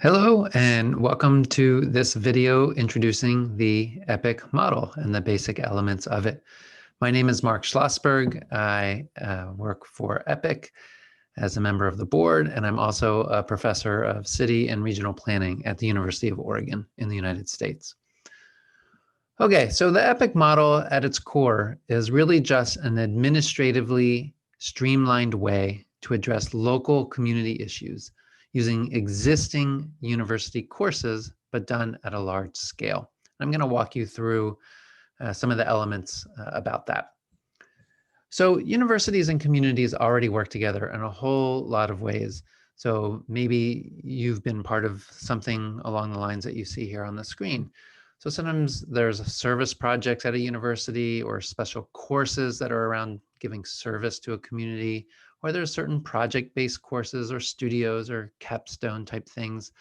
Hello, and welcome to this video introducing the EPIC model and the basic elements of it. My name is Mark Schlossberg. I work for EPIC as a member of the board, and I'm also a professor of city and regional planning at the University of Oregon in the United States. Okay, so the EPIC model at its core is really just an administratively streamlined way to address local community issues using existing university courses, but done at a large scale. I'm going to walk you through some of the elements about that. So universities and communities already work together in a whole lot of ways. So maybe you've been part of something along the lines that you see here on the screen. So sometimes there's service projects at a university or special courses that are around giving service to a community, or there's certain project-based courses or studios or capstone type things.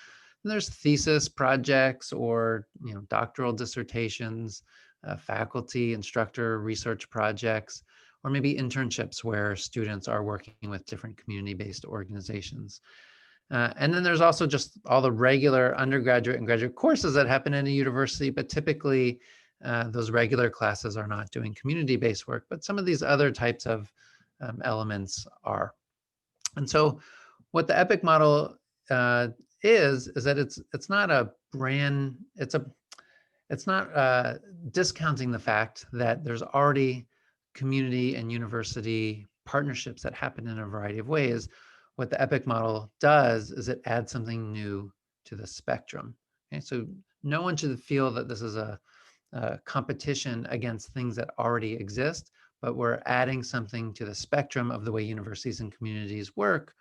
And there's thesis projects or doctoral dissertations, faculty, instructor, research projects, or maybe internships where students are working with different community-based organizations. And then there's also just all the regular undergraduate and graduate courses that happen in a university, but typically those regular classes are not doing community-based work, but some of these other types of elements are. And so what the EPIC model is that it's not a brand, it's not discounting the fact that there's already community and university partnerships that happen in a variety of ways. What the EPIC model does is it adds something new to the spectrum. Okay? So no one should feel that this is a competition against things that already exist, but we're adding something to the spectrum of the way universities and communities work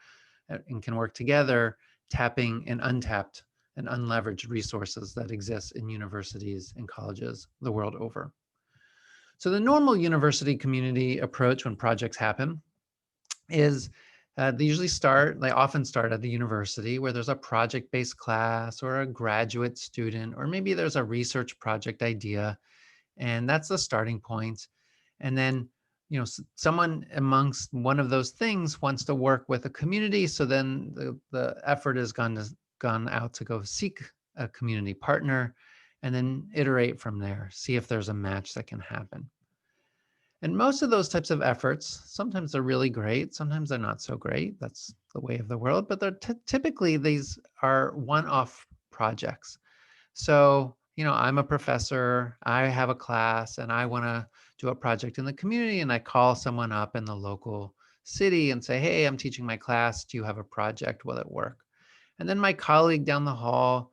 and can work together, tapping and untapped and unleveraged resources that exist in universities and colleges the world over. So the normal university community approach when projects happen is they often start at the university where there's a project-based class or a graduate student, or maybe there's a research project idea, and that's the starting point. And then, someone amongst one of those things wants to work with a community, so then the effort has gone out to go seek a community partner, and then iterate from there, see if there's a match that can happen. And most of those types of efforts, sometimes they're really great, sometimes they're not so great. That's the way of the world, but they're typically these are one-off projects. So, I'm a professor, I have a class, and I want to do a project in the community, and I call someone up in the local city and say, hey, I'm teaching my class. Do you have a project? Will it work? And then my colleague down the hall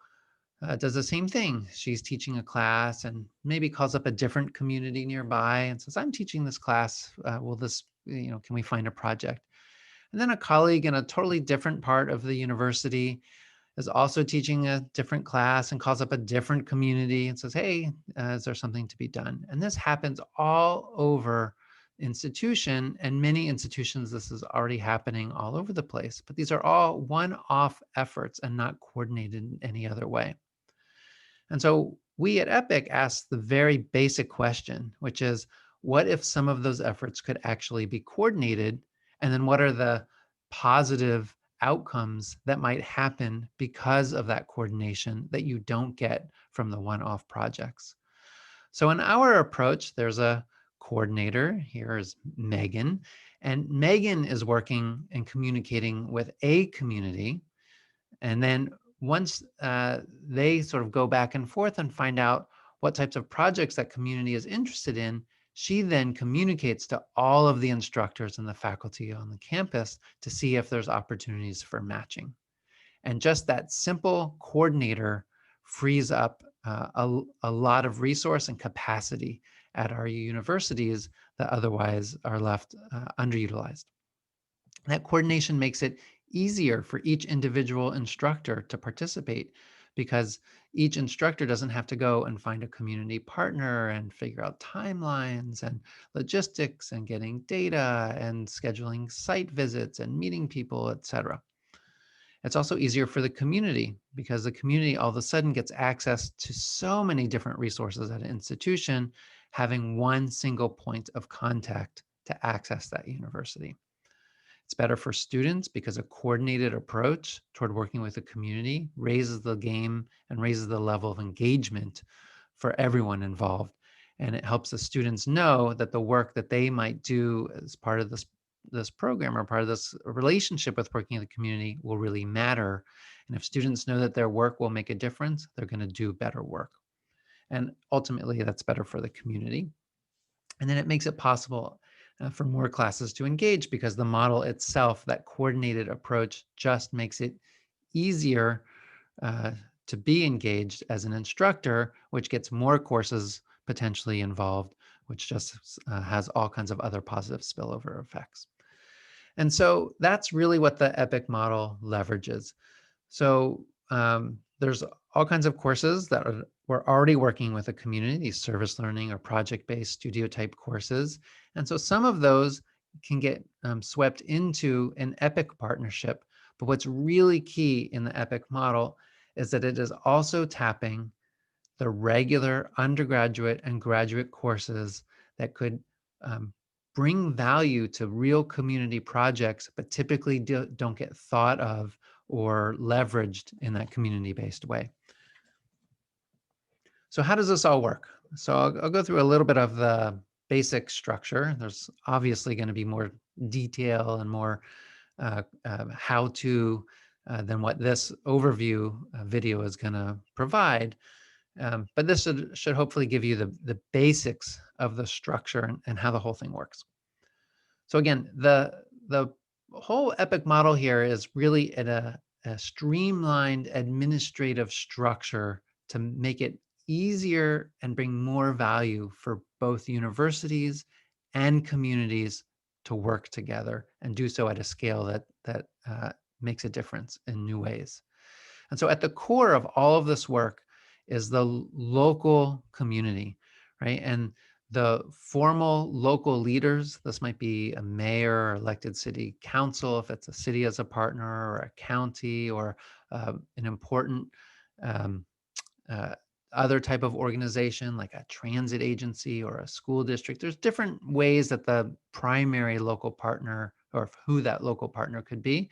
does the same thing. She's teaching a class and maybe calls up a different community nearby and says, I'm teaching this class. Can we find a project? And then a colleague in a totally different part of the university is also teaching a different class and calls up a different community and says, hey, is there something to be done? And this happens all over institution, and many institutions, this is already happening all over the place, but these are all one-off efforts and not coordinated in any other way. And so we at EPIC ask the very basic question, which is, what if some of those efforts could actually be coordinated? And then what are the positive outcomes that might happen because of that coordination that you don't get from the one-off projects? So in our approach, there's a coordinator. Here is Megan. And Megan is working and communicating with a community. And then once they sort of go back and forth and find out what types of projects that community is interested in, she then communicates to all of the instructors and the faculty on the campus to see if there's opportunities for matching. And just that simple coordinator frees up a lot of resource and capacity at our universities that otherwise are left underutilized. That coordination makes it easier for each individual instructor to participate because each instructor doesn't have to go and find a community partner and figure out timelines and logistics and getting data and scheduling site visits and meeting people, etc. It's also easier for the community because the community all of a sudden gets access to so many different resources at an institution, having one single point of contact to access that university. It's better for students because a coordinated approach toward working with the community raises the game and raises the level of engagement for everyone involved. And it helps the students know that the work that they might do as part of this program or part of this relationship with working in the community will really matter. And if students know that their work will make a difference, they're going to do better work. And ultimately, that's better for the community. And then it makes it possible for more classes to engage because the model itself, that coordinated approach, just makes it easier uh, to be engaged as an instructor, which gets more courses potentially involved, which just has all kinds of other positive spillover effects. And so that's really what the EPIC model leverages. So there's all kinds of courses that we're already working with a community, these service learning or project-based studio type courses. And so some of those can get swept into an EPIC partnership. But what's really key in the EPIC model is that it is also tapping the regular undergraduate and graduate courses that could bring value to real community projects, but typically don't get thought of or leveraged in that community-based way. So how does this all work? So I'll go through a little bit of the basic structure. There's obviously going to be more detail and more how-to than what this overview video is going to provide. But this should hopefully give you the basics of the structure and how the whole thing works. So again, the whole EPIC model here is really at a streamlined administrative structure to make it easier and bring more value for both universities and communities to work together and do so at a scale that makes a difference in new ways. And so at the core of all of this work is the local community, right? And the formal local leaders, this might be a mayor or elected city council, if it's a city as a partner, or a county, or an important um, uh, other type of organization like a transit agency or a school district. There's different ways that the primary local partner or who that local partner could be.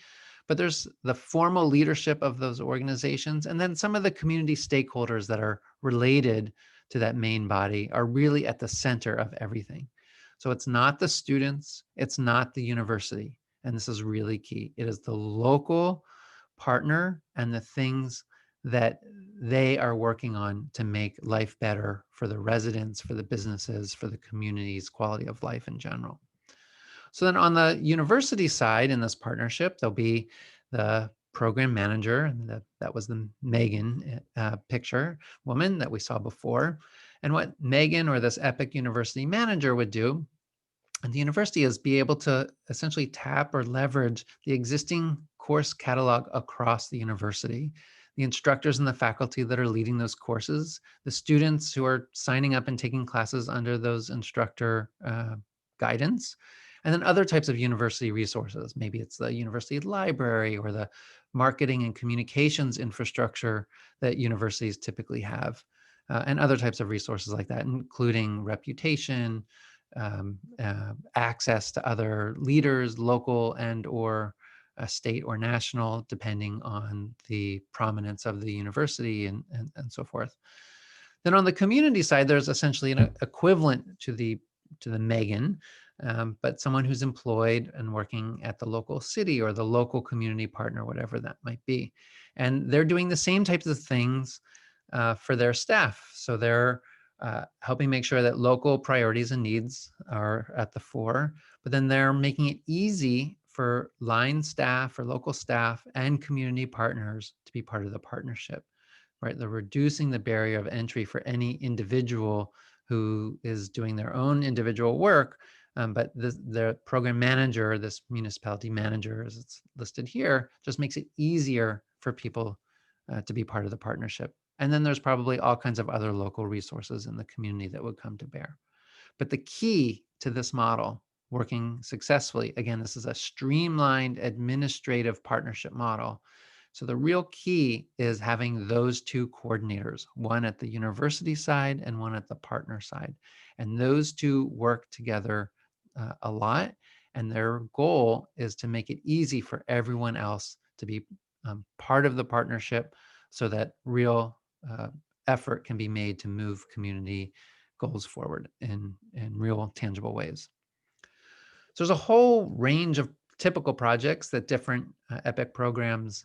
But there's the formal leadership of those organizations, and then some of the community stakeholders that are related to that main body are really at the center of everything. So it's not the students, it's not the university, and this is really key. It is the local partner and the things that they are working on to make life better for the residents, for the businesses, for the community's quality of life in general. So then on the university side in this partnership, there'll be the program manager, and that was the Megan picture woman that we saw before. And what Megan or this EPIC university manager would do at the university is be able to essentially tap or leverage the existing course catalog across the university, the instructors and the faculty that are leading those courses, the students who are signing up and taking classes under those instructor guidance, and then other types of university resources. Maybe it's the university library or the marketing and communications infrastructure that universities typically have, and other types of resources like that, including reputation, access to other leaders, local and or state or national, depending on the prominence of the university and so forth. Then on the community side, there's essentially an equivalent to the Megan, but someone who's employed and working at the local city or the local community partner, whatever that might be. And they're doing the same types of things for their staff. So they're helping make sure that local priorities and needs are at the fore, but then they're making it easy for line staff or local staff and community partners to be part of the partnership, right? They're reducing the barrier of entry for any individual who is doing their own individual work, but the program manager, this municipality manager, as it's listed here, just makes it easier for people to be part of the partnership. And then there's probably all kinds of other local resources in the community that would come to bear. But the key to this model working successfully, again, this is a streamlined administrative partnership model. So the real key is having those two coordinators, one at the university side and one at the partner side. And those two work together a lot. And their goal is to make it easy for everyone else to be part of the partnership so that real effort can be made to move community goals forward in real tangible ways. So there's a whole range of typical projects that different EPIC programs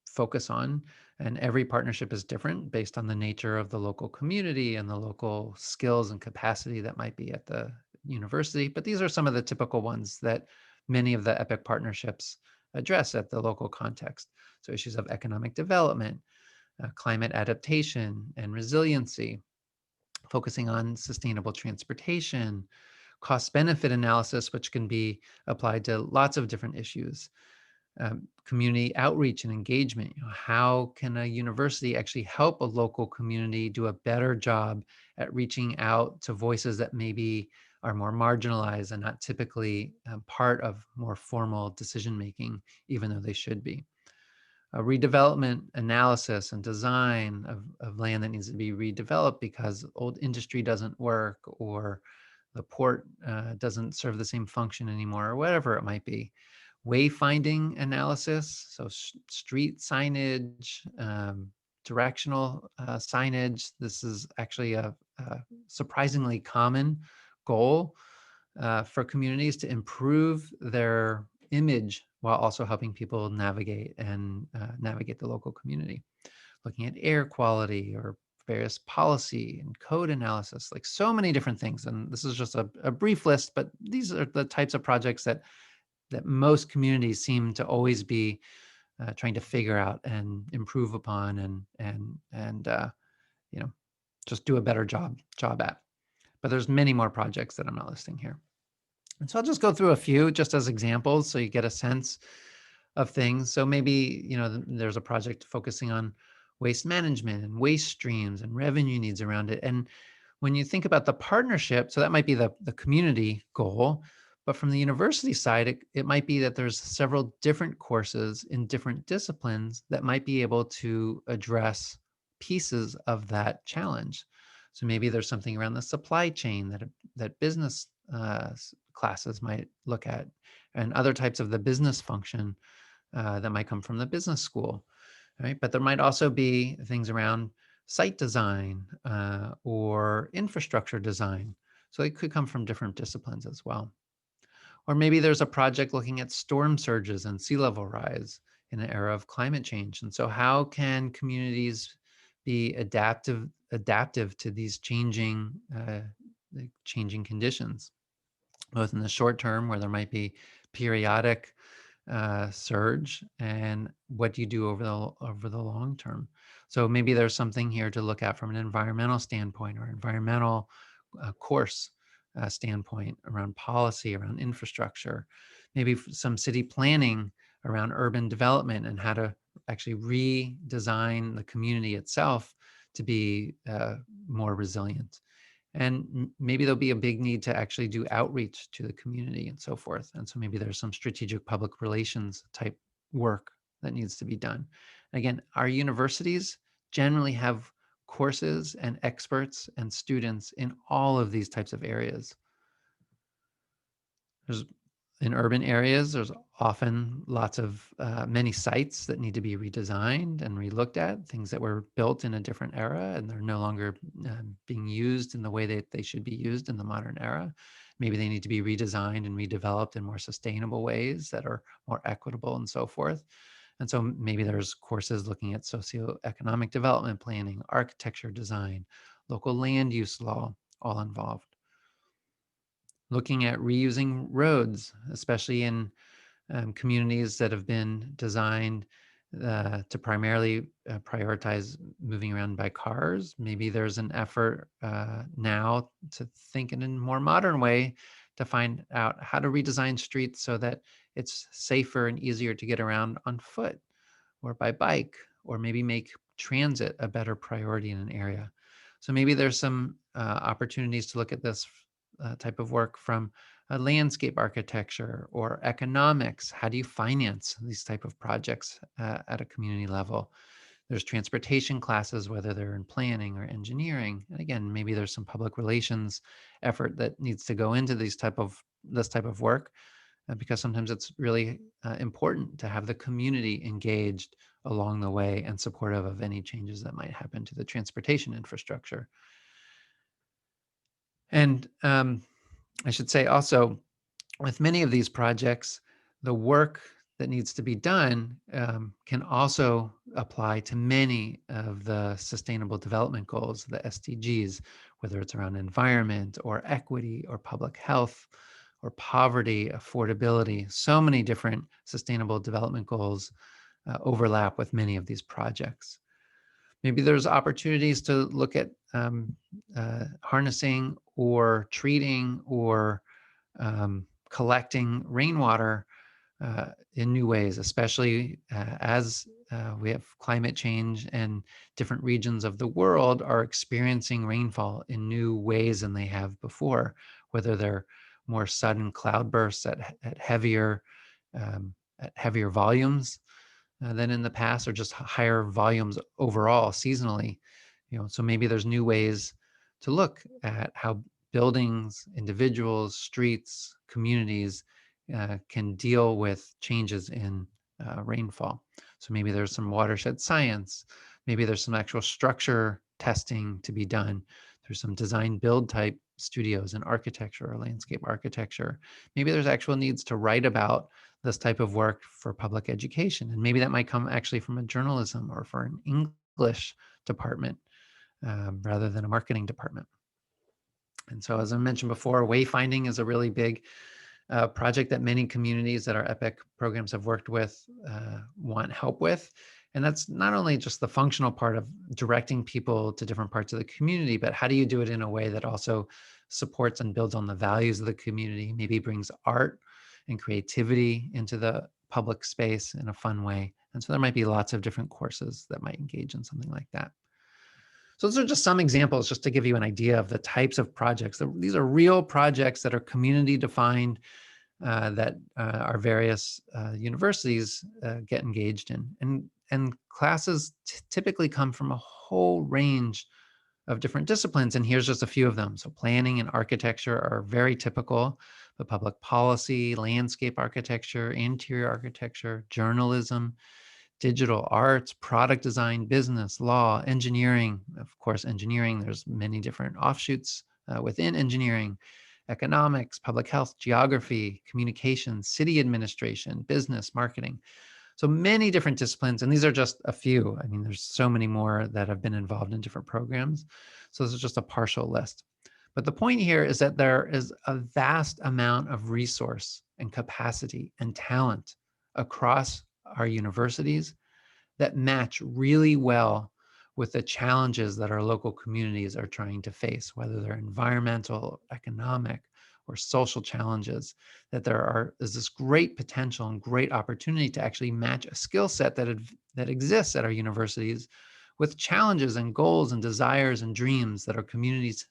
focus on, and every partnership is different based on the nature of the local community and the local skills and capacity that might be at the university. But these are some of the typical ones that many of the EPIC partnerships address at the local context. So issues of economic development, climate adaptation and resiliency, focusing on sustainable transportation, cost-benefit analysis, which can be applied to lots of different issues, community outreach and engagement. How can a university actually help a local community do a better job at reaching out to voices that maybe are more marginalized and not typically part of more formal decision-making, even though they should be? A redevelopment analysis and design of land that needs to be redeveloped because old industry doesn't work, or the port doesn't serve the same function anymore, or whatever it might be. Wayfinding analysis, so street signage, directional signage. This is actually a surprisingly common goal for communities to improve their image while also helping people navigate and navigate the local community. Looking at air quality or various policy and code analysis, like so many different things. And this is just a brief list, but these are the types of projects that most communities seem to always be trying to figure out and improve upon and just do a better job at. But there's many more projects that I'm not listing here. And so I'll just go through a few just as examples so you get a sense of things. So maybe, there's a project focusing on waste management and waste streams and revenue needs around it. And when you think about the partnership, so that might be the community goal, but from the university side, it might be that there's several different courses in different disciplines that might be able to address pieces of that challenge. So maybe there's something around the supply chain that business classes might look at, and other types of the business function that might come from the business school, right? But there might also be things around site design or infrastructure design. So it could come from different disciplines as well. Or maybe there's a project looking at storm surges and sea level rise in an era of climate change. And so how can communities be adaptive to these changing conditions, both in the short term, where there might be periodic surge, and what do you do over the long term? So maybe there's something here to look at from an environmental standpoint or environmental course standpoint around policy, around infrastructure, maybe some city planning around urban development and how to actually redesign the community itself to be more resilient. And maybe there'll be a big need to actually do outreach to the community and so forth. And so maybe there's some strategic public relations type work that needs to be done. Again, our universities generally have courses and experts and students in all of these types of areas. In urban areas, there's often lots of many sites that need to be redesigned and relooked at, things that were built in a different era and they're no longer being used in the way that they should be used in the modern era. Maybe they need to be redesigned and redeveloped in more sustainable ways that are more equitable and so forth. And so maybe there's courses looking at socioeconomic development planning, architecture design, local land use law, all involved. Looking at reusing roads, especially in communities that have been designed to primarily prioritize moving around by cars. Maybe there's an effort now to think in a more modern way to find out how to redesign streets so that it's safer and easier to get around on foot or by bike, or maybe make transit a better priority in an area. So maybe there's some opportunities to look at this type of work from landscape architecture or economics. How do you finance these type of projects at a community level? There's transportation classes, whether they're in planning or engineering. And again, maybe there's some public relations effort that needs to go into this type of work, because sometimes it's really important to have the community engaged along the way and supportive of any changes that might happen to the transportation infrastructure. And I should say also, with many of these projects, the work that needs to be done can also apply to many of the Sustainable Development Goals, the SDGs, whether it's around environment or equity or public health or poverty, affordability. So many different Sustainable Development Goals overlap with many of these projects. Maybe there's opportunities to look at harnessing or treating or collecting rainwater in new ways, especially as we have climate change and different regions of the world are experiencing rainfall in new ways than they have before, whether they're more sudden cloudbursts at heavier volumes than in the past, or just higher volumes overall seasonally. So maybe there's new ways to look at how buildings, individuals, streets, communities can deal with changes in rainfall. So maybe there's some watershed science. Maybe there's some actual structure testing to be done through some design build type studios in architecture or landscape architecture. Maybe there's actual needs to write about this type of work for public education. And maybe that might come actually from a journalism or for an English department rather than a marketing department. And so, as I mentioned before, wayfinding is a really big project that many communities that our EPIC programs have worked with want help with. And that's not only just the functional part of directing people to different parts of the community, but how do you do it in a way that also supports and builds on the values of the community, maybe brings art and creativity into the public space in a fun way. And so there might be lots of different courses that might engage in something like that. So those are just some examples just to give you an idea of the types of projects. These are real projects that are community defined, that our various universities get engaged in. And classes typically come from a whole range of different disciplines. And here's just a few of them. So planning and architecture are very typical, but public policy, landscape architecture, interior architecture, journalism, digital arts, product design, business, law, engineering. Of course, engineering, there's many different offshoots within engineering, economics, public health, geography, communications, city administration, business, marketing. So many different disciplines, and these are just a few. I mean, there's so many more that have been involved in different programs. So this is just a partial list. But the point here is that there is a vast amount of resource and capacity and talent across our universities that match really well with the challenges that our local communities are trying to face, whether they're environmental, economic, or social challenges, that is this great potential and great opportunity to actually match a skill set that exists at our universities with challenges and goals and desires and dreams that our communities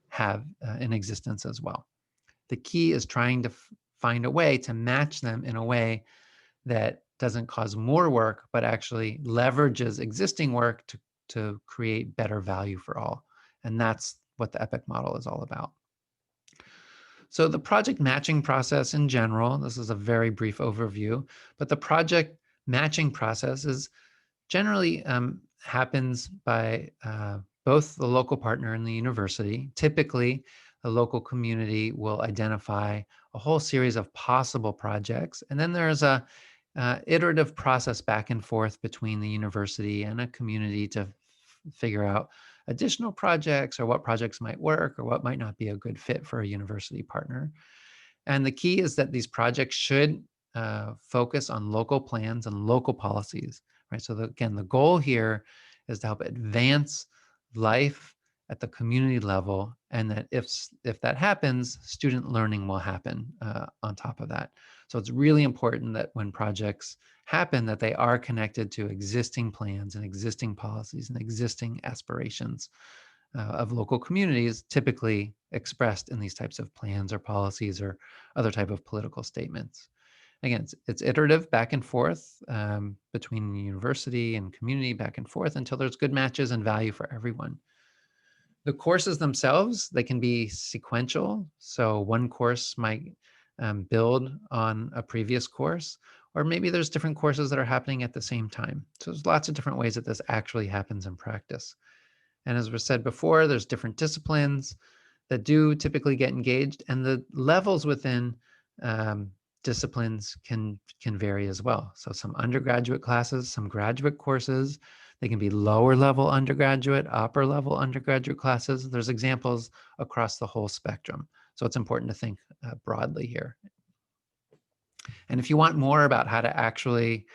have in existence as well. The key is trying to find a way to match them in a way that doesn't cause more work, but actually leverages existing work to create better value for all. And that's what the EPIC model is all about. So the project matching process in general, this is a very brief overview, but the project matching process is generally happens by both the local partner and the university. Typically, the local community will identify a whole series of possible projects, and then there's a iterative process back and forth between the university and a community to figure out additional projects or what projects might work or what might not be a good fit for a university partner. And the key is that these projects should focus on local plans and local policies, right? So again, the goal here is to help advance life at the community level, and that if that happens, student learning will happen on top of that. So it's really important that when projects happen, that they are connected to existing plans and existing policies and existing aspirations of local communities, typically expressed in these types of plans or policies or other type of political statements. Again, it's iterative back and forth between university and community, back and forth until there's good matches and value for everyone. The courses themselves, they can be sequential. So one course might build on a previous course, or maybe there's different courses that are happening at the same time. So there's lots of different ways that this actually happens in practice. And as was said before, there's different disciplines that do typically get engaged, and the levels within disciplines can vary as well. So some undergraduate classes, some graduate courses, they can be lower level undergraduate, upper level undergraduate classes. There's examples across the whole spectrum. So it's important to think broadly here. And if you want more about how to actually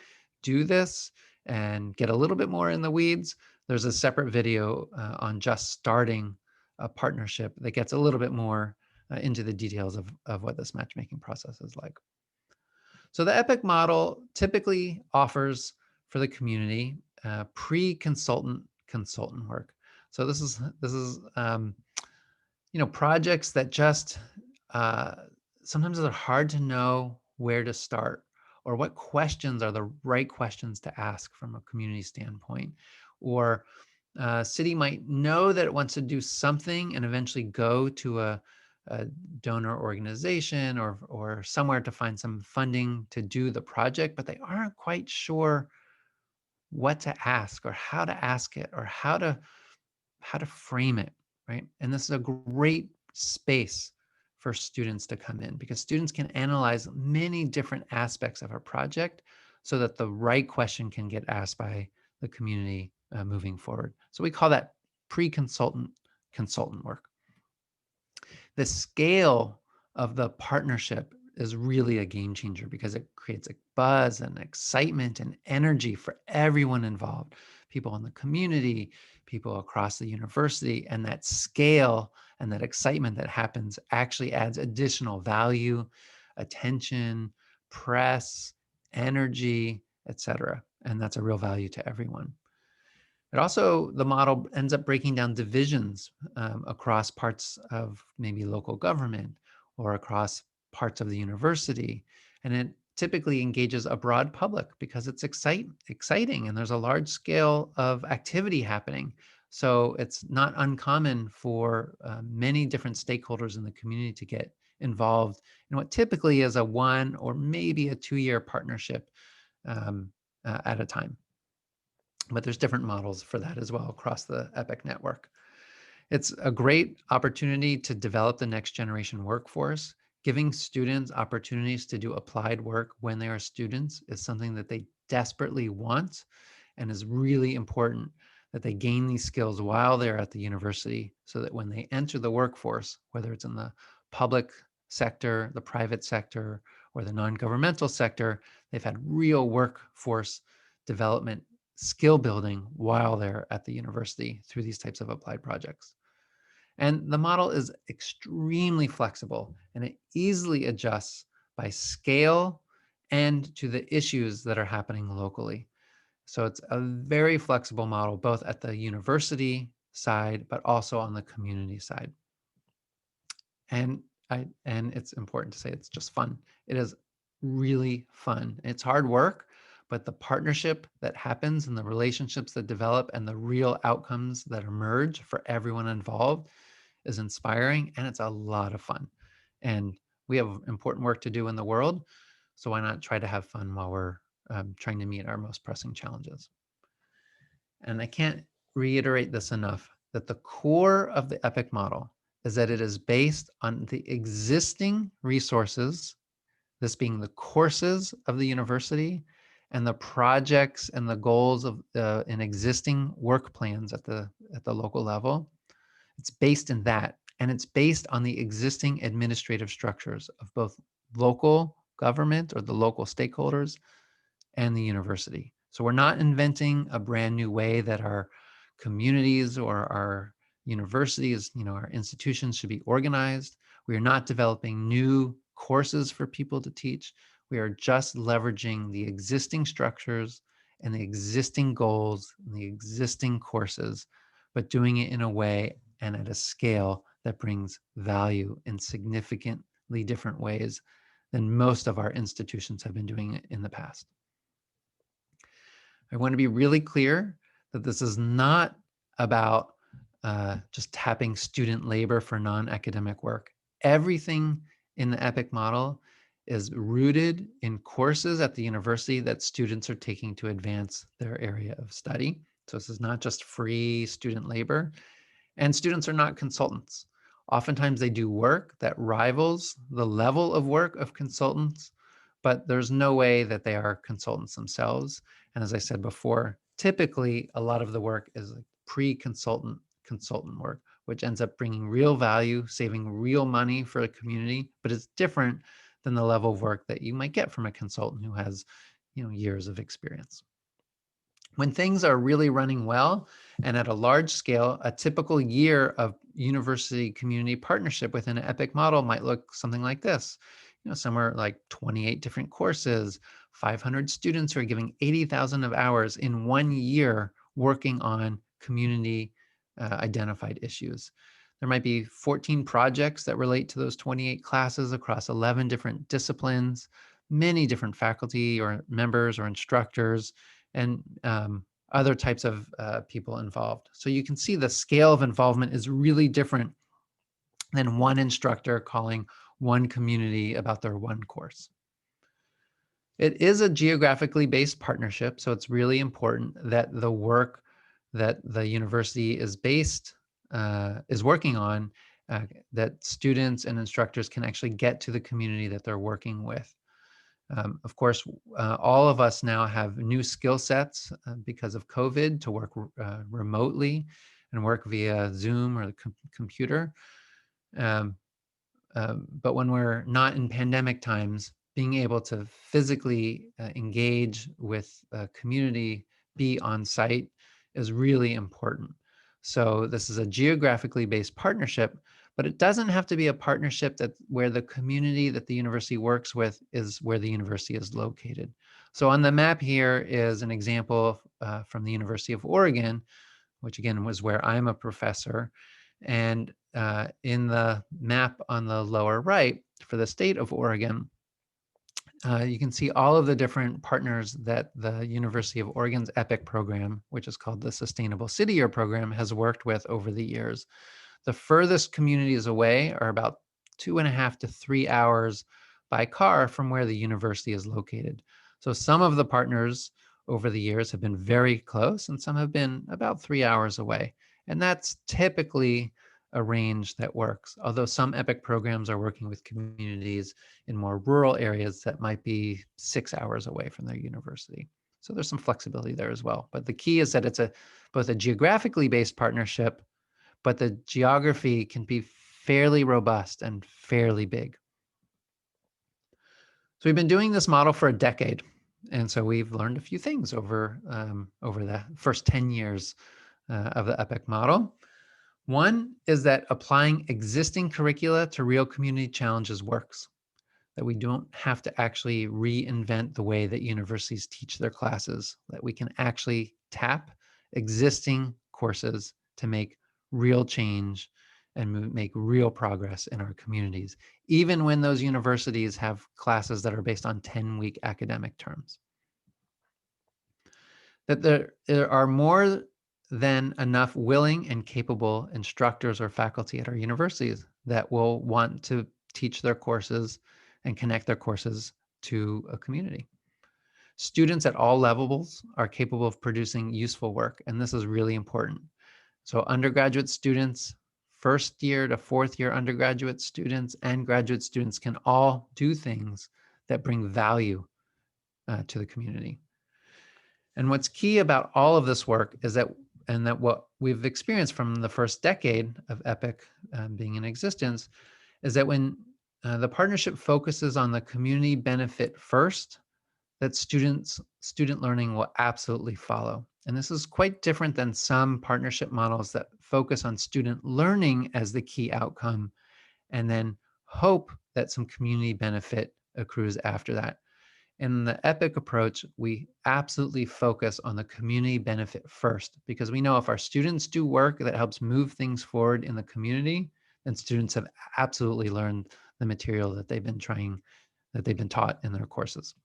do this and get a little bit more in the weeds, there's a separate video on just starting a partnership that gets a little bit more into the details of what this matchmaking process is like. So the EPIC model typically offers for the community pre-consultant consultant work. So this is projects that just sometimes they're hard to know where to start or what questions are the right questions to ask from a community standpoint. Or a city might know that it wants to do something and eventually go to a donor organization or somewhere to find some funding to do the project, but they aren't quite sure what to ask or how to ask it or how to frame it, right? And this is a great space for students to come in because students can analyze many different aspects of a project so that the right question can get asked by the community moving forward. So we call that pre-consultant consultant work. The scale of the partnership is really a game changer because it creates a buzz and excitement and energy for everyone involved, people in the community, people across the university, and that scale and that excitement that happens actually adds additional value, attention, press, energy, etc. And that's a real value to everyone. It also, the model ends up breaking down divisions across parts of maybe local government or across parts of the university. And it typically engages a broad public because it's exciting and there's a large scale of activity happening. So it's not uncommon for many different stakeholders in the community to get involved in what typically is a 1 or maybe a 2-year partnership at a time. But there's different models for that as well across the EPIC network. It's a great opportunity to develop the next generation workforce. Giving students opportunities to do applied work when they are students is something that they desperately want and is really important that they gain these skills while they're at the university so that when they enter the workforce, whether it's in the public sector, the private sector, or the non-governmental sector, they've had real workforce development skill building while they're at the university through these types of applied projects. And the model is extremely flexible and it easily adjusts by scale and to the issues that are happening locally. So it's a very flexible model, both at the university side, but also on the community side. And it's important to say it's just fun. It is really fun. It's hard work, but the partnership that happens and the relationships that develop and the real outcomes that emerge for everyone involved is inspiring and it's a lot of fun. And we have important work to do in the world. So why not try to have fun while we're trying to meet our most pressing challenges? And I can't reiterate this enough that the core of the EPIC model is that it is based on the existing resources, this being the courses of the university and the projects and the goals of in existing work plans at the local level. It's based in that, and it's based on the existing administrative structures of both local government or the local stakeholders and the university. So we're not inventing a brand new way that our communities or our universities, our institutions should be organized. We are not developing new courses for people to teach. We are just leveraging the existing structures and the existing goals and the existing courses, but doing it in a way and at a scale that brings value in significantly different ways than most of our institutions have been doing it in the past. I want to be really clear that this is not about just tapping student labor for non-academic work. Everything in the EPIC model is rooted in courses at the university that students are taking to advance their area of study. So this is not just free student labor. And students are not consultants. Oftentimes they do work that rivals the level of work of consultants, but there's no way that they are consultants themselves. And as I said before, typically a lot of the work is like pre-consultant consultant work, which ends up bringing real value, saving real money for the community, but it's different than the level of work that you might get from a consultant who has, years of experience. When things are really running well and at a large scale, a typical year of university community partnership within an EPIC model might look something like this. Somewhere like 28 different courses, 500 students who are giving 80,000 of hours in 1 year working on community identified issues. There might be 14 projects that relate to those 28 classes across 11 different disciplines, many different faculty or members or instructors, and other types of people involved. So you can see the scale of involvement is really different than one instructor calling one community about their one course. It is a geographically based partnership, so it's really important that the work that the university is working on, that students and instructors can actually get to the community that they're working with. Of course, all of us now have new skill sets because of COVID to work remotely and work via Zoom or the computer. But when we're not in pandemic times, being able to physically engage with a community, be on site, is really important. So this is a geographically based partnership, but it doesn't have to be a partnership where the community that the university works with is where the university is located. So on the map here is an example from the University of Oregon, which again was where I'm a professor. And in the map on the lower right for the state of Oregon, you can see all of the different partners that the University of Oregon's EPIC program, which is called the Sustainable City Year program, has worked with over the years. The furthest communities away are about 2.5 to 3 hours by car from where the university is located. So some of the partners over the years have been very close and some have been about 3 hours away. And that's typically a range that works. Although some EPIC programs are working with communities in more rural areas that might be 6 hours away from their university. So there's some flexibility there as well. But the key is that it's both a geographically based partnership, but the geography can be fairly robust and fairly big. So we've been doing this model for a decade. And so we've learned a few things over the first 10 years of the EPIC model. One is that applying existing curricula to real community challenges works, that we don't have to actually reinvent the way that universities teach their classes, that we can actually tap existing courses to make real change and make real progress in our communities, even when those universities have classes that are based on 10-week academic terms. That there are more than enough willing and capable instructors or faculty at our universities that will want to teach their courses and connect their courses to a community. Students at all levels are capable of producing useful work, and this is really important. So undergraduate students, first year to fourth year undergraduate students, and graduate students can all do things that bring value to the community. And what's key about all of this work is that what we've experienced from the first decade of EPIC being in existence is that when the partnership focuses on the community benefit first, that student learning will absolutely follow. And this is quite different than some partnership models that focus on student learning as the key outcome and then hope that some community benefit accrues after that. In the EPIC approach, we absolutely focus on the community benefit first, because we know if our students do work that helps move things forward in the community, then students have absolutely learned the material that they've been trying that they've been taught in their courses.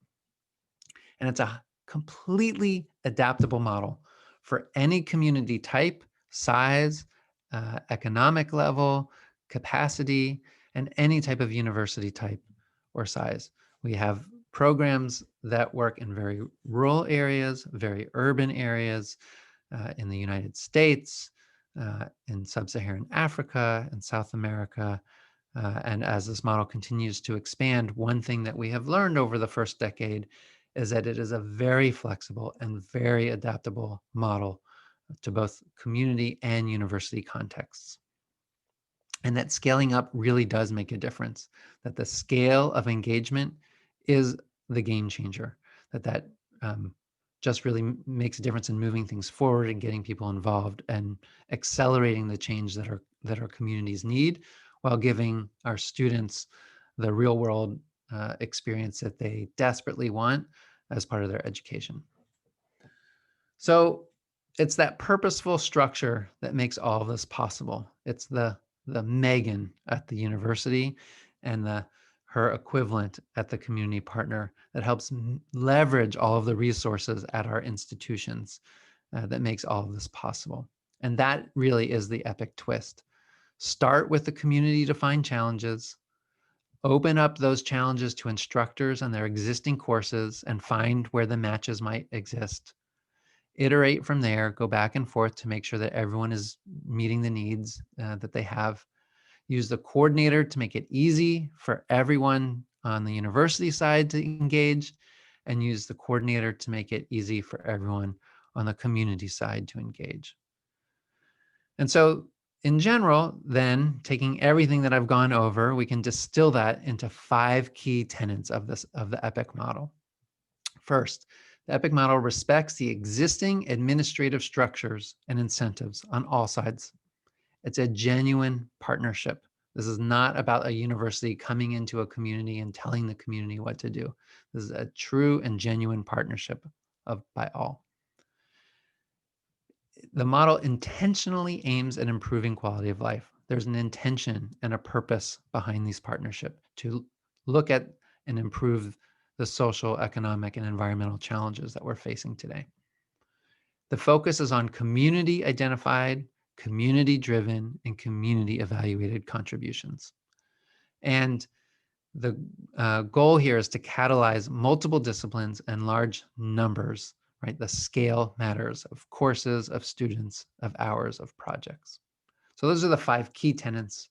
And it's a completely adaptable model for any community type, size, economic level, capacity, and any type of university type or size. We have programs that work in very rural areas, very urban areas, in the United States, in sub-Saharan Africa, and South America. And as this model continues to expand, one thing that we have learned over the first decade is that it is a very flexible and very adaptable model to both community and university contexts. And that scaling up really does make a difference, that the scale of engagement is the game changer, that just really makes a difference in moving things forward and getting people involved and accelerating the change that our communities need, while giving our students the real world experience that they desperately want as part of their education. So it's that purposeful structure that makes all of this possible. It's the Megan at the university and her equivalent at the community partner that helps leverage all of the resources at our institutions that makes all of this possible. And that really is the epic twist. Start with the community-defined challenges, open up those challenges to instructors and their existing courses and find where the matches might exist. Iterate from there, go back and forth to make sure that everyone is meeting the needs that they have. Use the coordinator to make it easy for everyone on the university side to engage, and use the coordinator to make it easy for everyone on the community side to engage. And so in general, then, taking everything that I've gone over, we can distill that into 5 key tenets of the EPIC model. First, the EPIC model respects the existing administrative structures and incentives on all sides. It's a genuine partnership. This is not about a university coming into a community and telling the community what to do. This is a true and genuine partnership by all. The model intentionally aims at improving quality of life. There's an intention and a purpose behind these partnerships to look at and improve the social, economic, and environmental challenges that we're facing today. The focus is on community identified, community driven, and community evaluated contributions. And the goal here is to catalyze multiple disciplines and large numbers, right? The scale matters of courses, of students, of hours, of projects. So those are the 5 key tenets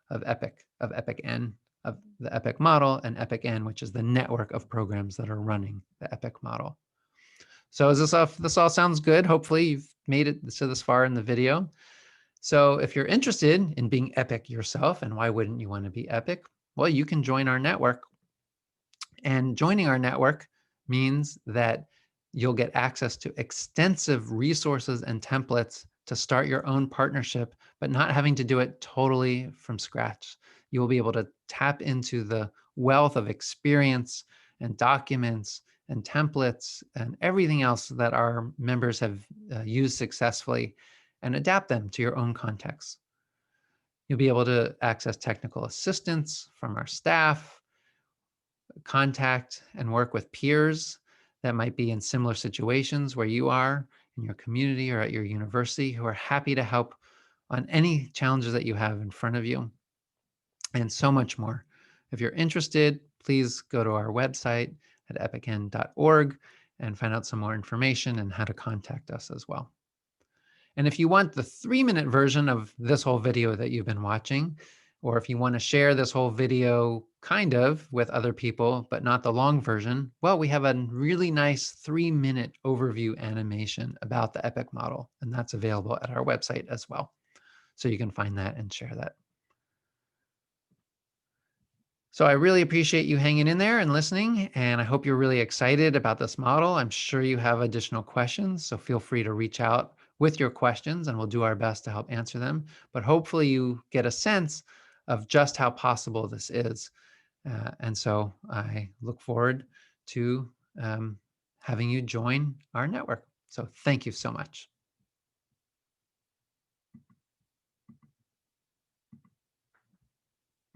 of EPIC-N, of the EPIC model, and EPIC-N, which is the network of programs that are running the EPIC model. So is this all sounds good? Hopefully you've made it to this far in the video. So if you're interested in being EPIC yourself, and why wouldn't you want to be EPIC? Well, you can join our network. And joining our network means that you'll get access to extensive resources and templates to start your own partnership, but not having to do it totally from scratch. You will be able to tap into the wealth of experience and documents and templates and everything else that our members have used successfully and adapt them to your own context. You'll be able to access technical assistance from our staff, contact and work with peers that might be in similar situations where you are in your community or at your university, who are happy to help on any challenges that you have in front of you, and so much more. If you're interested, please go to our website at epicn.org and find out some more information and how to contact us as well. And if you want the 3-minute version of this whole video that you've been watching, or if you want to share this whole video kind of with other people, but not the long version, well, we have a really nice 3-minute overview animation about the EPIC model, and that's available at our website as well. So you can find that and share that. So I really appreciate you hanging in there and listening, and I hope you're really excited about this model. I'm sure you have additional questions, so feel free to reach out with your questions and we'll do our best to help answer them. But hopefully you get a sense of just how possible this is. And so I look forward to having you join our network. So thank you so much.